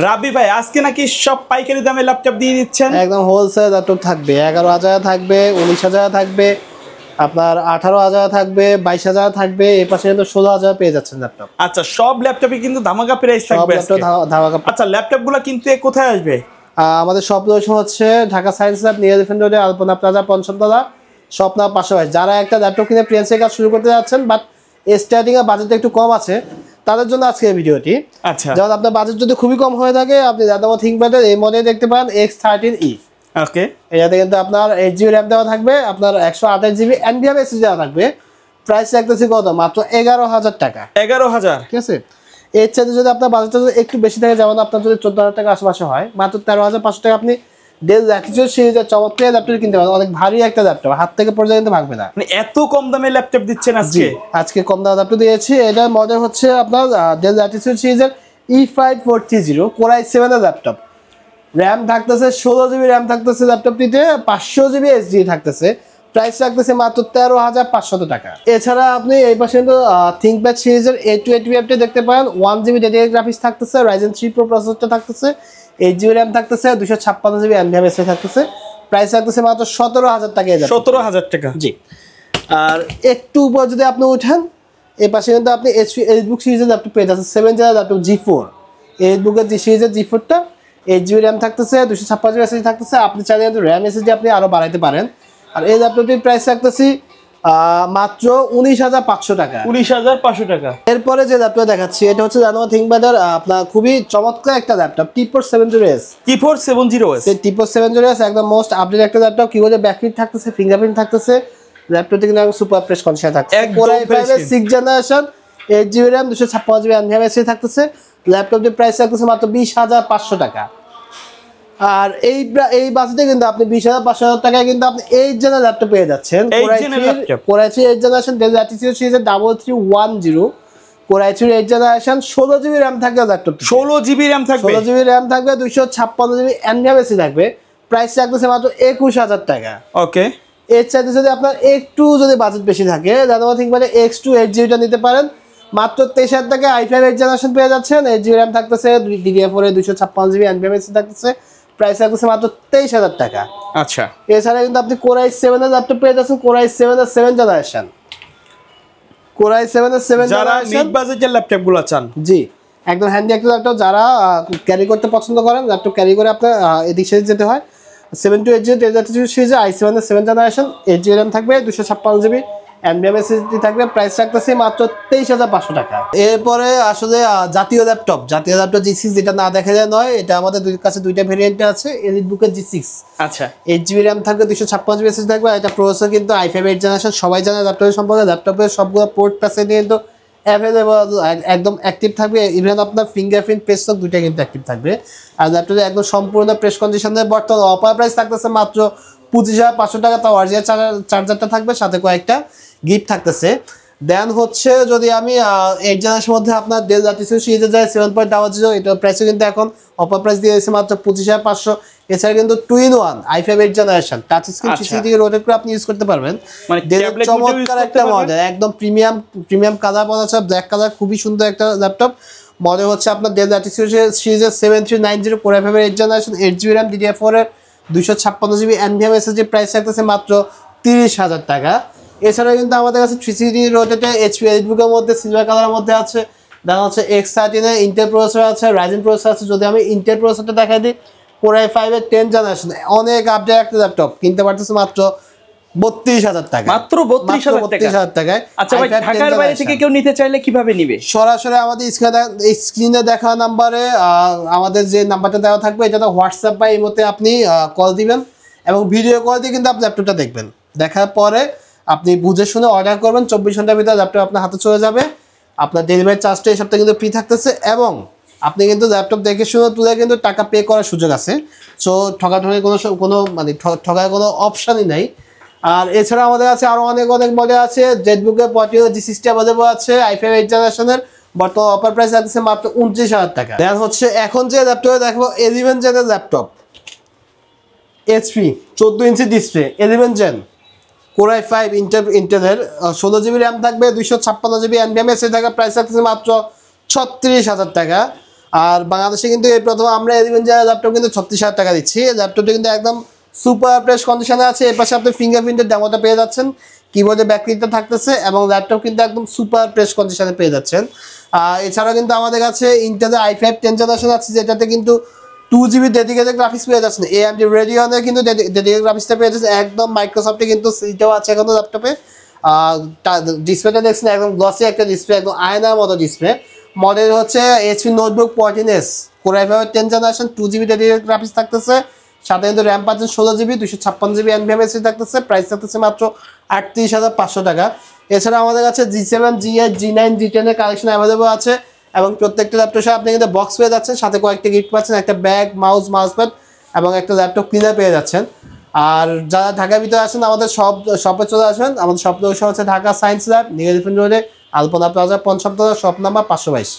রাবি ভাই আজকে নাকি সব পাইকারি দামে ল্যাপটপ দিয়ে দিচ্ছেন? একদম হোলসেল ল্যাপটপ থাকবে, 11,000 থাকবে, 19,000 থাকবে, আপনার 18,000 থাকবে, 22,000 থাকবে, এই পাশে কিন্তু 16,000 পেয়ে যাচ্ছেন ল্যাপটপ। আচ্ছা, সব ল্যাপটপে কিন্তু ধামাকা প্রাইস থাকবে আজকে। ধামাকা। আচ্ছা, ল্যাপটপগুলো কিন্তু কোথায় আসবে? আমাদের শপ লোকেশন হচ্ছে Dhaka science lab, near defend রোডে, আলপনা প্লাজা, পঞ্চমতলা, স্বপ্নার পাশাপাশি। যারা একটা ল্যাপটপ কিনে ফ্রিল্যান্সিং কাজ শুরু করতে যাচ্ছেন বাট স্টার্টিং এর বাজেট একটু কম আছে, তাদের জন্য আজকে এই ভিডিওটি। আচ্ছা, যেমন আপনার বাজেট যদি খুবই কম হয়ে থাকে, আপনি Lenovo ThinkPad-এর এই মডেল দেখতে পারেন X13E। ওকে, এটাতে কিন্তু আপনার 8GB র্যাম দেওয়া থাকবে, আপনার 128GB NVMe SSD দেওয়া থাকবে। প্রাইস রাখতেছি কত? মাত্র 11,000 টাকা। 11,000। ঠিক আছে, এর চাইতে যদি আপনার বাজেটটা যদি একটু বেশি থাকে, যেমন আপনার যদি 14,000 টাকা আশেপাশে হয়, মাত্র 13,500 টাকা আপনি ডেল ল্যাটিটিউড সিরিজের চমৎকার ল্যাপটপ কিনতে পারেন। অনেক ভারী একটা ল্যাপটপ, হাত থেকে পড়ে কিন্তু ভাঙবে না। মানে এত কম দামে ল্যাপটপ দিচ্ছেন আজকে? আজকে কম দামে ল্যাপটপ দিয়েছি। এটার মডেল হচ্ছে আপনার ডেল ল্যাটিটিউড সিরিজের E5430 Core i7 এর ল্যাপটপ। র্যাম থাকতেছে 16GB র্যাম থাকতেছে ল্যাপটপটিতে, 500GB SSD থাকতেছে। প্রাইস রাখতেছে মাত্র 13,500 টাকা। এছাড়া আপনি এই পাশে কিন্তু ThinkPad সিরিজের A280 দেখতে পারেন। 1GB ডেডিকেটেড গ্রাফিক্স থাকতেছে, Ryzen 3 Pro প্রসেসরটা থাকতেছে, 8GB র্যাম থাকতেছে, 256GB NVMe SSD থাকতেছে। প্রাইস রাখতেছে মাত্র 17,000 টাকা। 17,000 টাকা, জি। আর একটু উপর যদি আপনি উঠেন, এই পাশে কিন্তু আপনি এইচবুক সিরিজের ল্যাপটপ পেয়ে যাচ্ছেন, 7 জেনারেল ল্যাপটপ G4। এইচবুকের যে সিরিজের G4টা 8GB র্যাম থাকতেছে, 256GB SSD থাকতেছে। আপনি চাইলে কিন্তু র্যাম SSD আপনি আরো বাড়াইতে পারেন। আর এই ল্যাপটপটির প্রাইস রাখতেছি মাত্র 19,500 টাকা। 19,500 টাকা। এরপরে যে ল্যাপটপ দেখাচ্ছি, এটা হচ্ছে Lenovo ThinkPad-এর আপনার খুবই চমৎকার একটা ল্যাপটপ, T470S। T470S, T470S একদম মোস্ট আপডেট একটা ল্যাপটপ। কিবোর্ডে ব্যাকপ্রিন্ট থাকতেছে, ফিঙ্গারপ্রিন্ট থাকতেছে। ল্যাপটপটি কিন্তু সুপার ফ্রেশ কন্ডিশনে থাকছে। Core i5 এর 6th generation, 8GB RAM, 256GB NVMe SSD থাকতেছে। ল্যাপটপটির প্রাইস রাখতেছে মাত্র 20,500 টাকা। আর এই বাজেটে কিন্তু আপনি 20,500 টাকায় কিন্তু আপনি 8 জেনারেল ল্যাপটপ পেয়ে যাচ্ছেন। Core i3 8 generation Dell Latitude সিরিজের 3310 Core i3 8 generation, 16GB RAM থাকবে ল্যাপটপ। 16GB RAM থাকবে, 16GB RAM থাকবে, 256GB NVMe SSD থাকবে। প্রাইস রাখতেছে মাত্র 21,000 টাকা। ওকে। এর চাইতে যদি আপনার একটু যদি বাজেট বেশি থাকে, Lenovo ThinkPad X2 8GB নিতে পারেন। মাত্র 23,000 টাকায় i5 8 জেনারেশন পেয়ে যাচ্ছেন। 8GB RAM থাকতেছে, DDR4 এ 256GB NVMe SSD থাকতেছে। প্রাইস রাখতেছে মাত্র 23,000 টাকা। আচ্ছা, এছাড়া কিন্তু আপনি Core i7 এর ল্যাপটপ পেয়ে যাচ্ছেন, Core i7 এর 7 জেনারেশন। Core i7 এর 7 যারা জেনারেশন মিড বাজেটের ল্যাপটপগুলো চান, জি, একদম হ্যান্ডি একটা ল্যাপটপ। যারা ক্যারি করতে পছন্দ করেন, ল্যাপটপ ক্যারি করে আপনার এদিক সেদিক যেতে হয়, 7 to 8GB সিরিজে i7 এর 7 জেনারেশন, 8GB RAM থাকবে, 256GB NVMe SSD থাকবে। প্রাইস রাখতেছে মাত্র 23,500 টাকা। এরপরে আসলে জাতীয় ল্যাপটপ G6, যেটা না দেখা যায় নয়। এটা আমাদের কাছে দুইটা ভেরিয়েন্টে আছে। এলিটবুকের G6, আচ্ছা, 8GB RAM থাকবে, 256GB SSD থাকবে। এটা প্রসেসর কিন্তু i5 8 জেনারেশন। সবাই জানে ল্যাপটপের সম্পর্কে, ল্যাপটপের সবগুলো পোর্ট প্যাসে কিন্তু অ্যাভেলেবল, একদম অ্যাক্টিভ থাকবে। ইভেন আপনার ফিঙ্গারপ্রিন্ট প্রেস লক দুইটা কিন্তু অ্যাক্টিভ থাকবে। আর ল্যাপটপে একদম সম্পূর্ণ প্রেস কন্ডিশনে। বর্তমান অফার প্রাইস থাকতেছে মাত্র 25,500 টাকা। তাও অরিজিনাল চার্জারটা থাকবে, সাথে কয়েকটা গিফট থাকতেছে। দেন হচ্ছে যদি আমি 8 জেনারেশনের মধ্যে আপনার Dell Latitude সিরিজে যায় 7.00, এটা প্রাইসও কিন্তু এখন অফার প্রাইস দিয়ে দিয়েছে মাত্র 25,500। এছাড়া কিন্তু 2-in-1 i5 8 generation touch screen CC থেকে রোটেট করে আপনি ইউজ করতে পারবেন। মানে চমৎকার একটা মডেল, একদম প্রিমিয়াম কালার বলা আছে, ব্ল্যাক কালার, খুবই সুন্দর একটা ল্যাপটপ। মডেল হচ্ছে আপনার Dell Latitude সিরিজের 7390 Core i5 8 generation, 8GB RAM, DDR4 এর 256GB NVMe SSD। প্রাইস থাকতেছে মাত্র 30,000 টাকা। এছাড়া কিন্তু আমাদের কাছে 3CD রোটেটে HP এলিটবুকের মধ্যে সিলভার কালারের মধ্যে আছে। দেখা হচ্ছে X13 এর ইন্টেল প্রসেসর আছে, Ryzen প্রসেসর আছে। যদি আমি ইন্টেল প্রসেসরটা দেখাই দিই, Core i5 এর 10 জেনারেশন, অনেক আপডেট একটা ল্যাপটপ কিনতে পারতেছে মাত্র 32,000 টাকা। মাত্র 32,000 টাকায়। আচ্ছা ভাই, ঢাকার বাইরে থেকে কেউ নিতে চাইলে কিভাবে নিবে? সরাসরি আমাদের স্ক্রিনে দেখা নাম্বারে, আমাদের যে নাম্বারটা দেওয়া থাকবে, এটাতে হোয়াটসঅ্যাপ বা ইমোতে আপনি কল দিবেন এবং ভিডিও কল দিয়ে কিন্তু আপনি ল্যাপটপটা দেখবেন। দেখার পরে আপনি বুঝে শুনে অর্ডার করবেন, 24 ঘন্টার ভিতরে ল্যাপটপ আপনার হাতে চলে যাবে। আপনার ডেলিভারি চার্জটা এই সপ্তাহে কিন্তু ফ্রি থাকতেছে এবং আপনি কিন্তু ল্যাপটপ দেখে শুনে তুলে কিন্তু টাকা পে করার সুযোগ আছে। সো ঠকাঠকি কোনো মানে ঠকার কোনো অপশানই নাই। আর এছাড়া আমাদের আছে আরও অনেক মডেল আছে। জেটবুকের পটিও G60 অ্যাভেলেবল আছে i5 8 জেনারেশনের। বর্তমান অফার প্রাইস আছে মাত্র 29,000 টাকা। দেন হচ্ছে এখন যে ল্যাপটপে দেখবো 11 জেনের laptop, HP 14 inch display, 11 gen, Core i5 ইন্টেলের, 16GB RAM থাকবে, 256GB NVMe SSD থাকবে। প্রাইস থাকছে মাত্র 36,000 টাকা। আর বাংলাদেশে কিন্তু এই প্রথম আমরা এলিভেঞ্জার ল্যাপটপ কিন্তু 36,000 টাকা দিচ্ছি। ল্যাপটপটা কিন্তু একদম সুপার ফ্রেশ কন্ডিশনে আছে। এর পাশে আপনি ফিঙ্গারপ্রিন্টের ডেমোটা পেয়ে যাচ্ছেন, কিবোর্ডে ব্যাকপ্রিন্টটা থাকতেছে এবং ল্যাপটপ কিন্তু একদম সুপার ফ্রেশ কন্ডিশনে পেয়ে যাচ্ছেন। এছাড়াও কিন্তু আমাদের কাছে ইন্টেলের i5 10 জেনারেশন আছে, যেটাতে কিন্তু 2GB ডেডিকেটেড গ্রাফিক্স পেয়ে যাচ্ছেন। AMD Radeon-এর কিন্তু ডেডিকেটেড গ্রাফিক্সটা পেয়ে যাচ্ছে একদম। মাইক্রোসফটে কিন্তু সিটাও আছে এখনো ল্যাপটপে। ডিসপ্লেটা দেখছেন একদম গ্লসি একটা ডিসপ্লে, একদম আয়নার মতো ডিসপ্লে। মডেল হচ্ছে HP notebook 14s, Core i5 10 generation, 2GB dedicated graphics থাকতেছে। সাথে কিন্তু র্যাম পাচ্ছেন 16GB, 256GB NVMe থাকতেছে। প্রাইস থাকতেছে মাত্র 38,500 টাকা। এছাড়া আমাদের কাছে G7, G8, G9, G10 এর কালেকশন অ্যাভেলেবল আছে এবং প্রত্যেকটা ল্যাপটপে আপনি কিন্তু বক্স পেয়ে যাচ্ছেন, সাথে কয়েকটা গিফট পাচ্ছেন, একটা ব্যাগ, মাউসপ্যাড এবং একটা ল্যাপটপ ক্লিনার পেয়ে যাচ্ছেন। আর যারা ঢাকার ভিতরে আছেন আমাদের শপে চলে আসবেন। আমাদের শপ লোকেশন হচ্ছে Dhaka science lab, new elephant রোডে, আলপনা প্লাজা, ৫৫ শপ নাম্বার 522।